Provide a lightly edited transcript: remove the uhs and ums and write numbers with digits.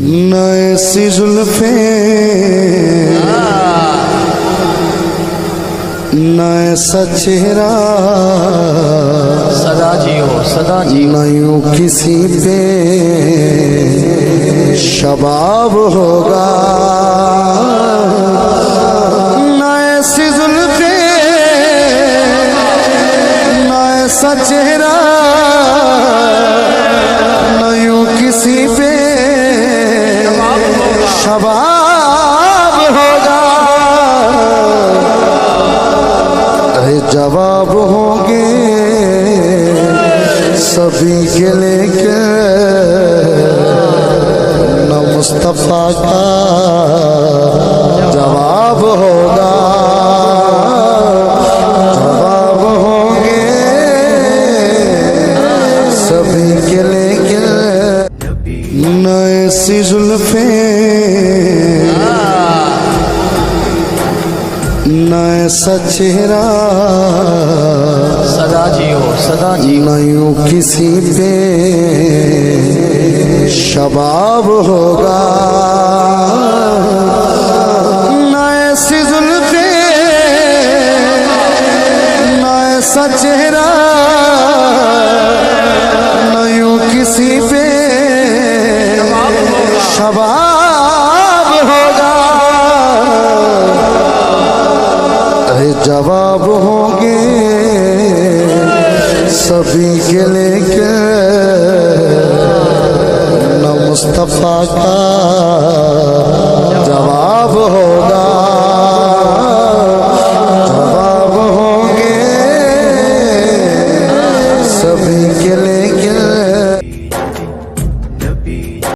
न ऐसी जुल्फे न ऐसा चेहरा सदा जियो सदा जियो। न यूं किसी पे शबाब होगा। न ऐसी जुल्फे न ऐसा चेहरा न यूं किसी पे शबाब होगा। अरे जवाब होंगे सभी के लेके न मुस्तफा का जवाब होगा। जवाब होंगे सभी के लेके न ऐसी जुल्फे न ऐसा चेहरा सदा जियो सदा जियो। न यूं किसी पे शबाब होगा। न ऐसी जुल्फे न ऐसा चेहरा न यूं किसी पे शबाब होगा। अरे जवाब होंगे सभी के लेके न मुस्तफा का जवाब होगा।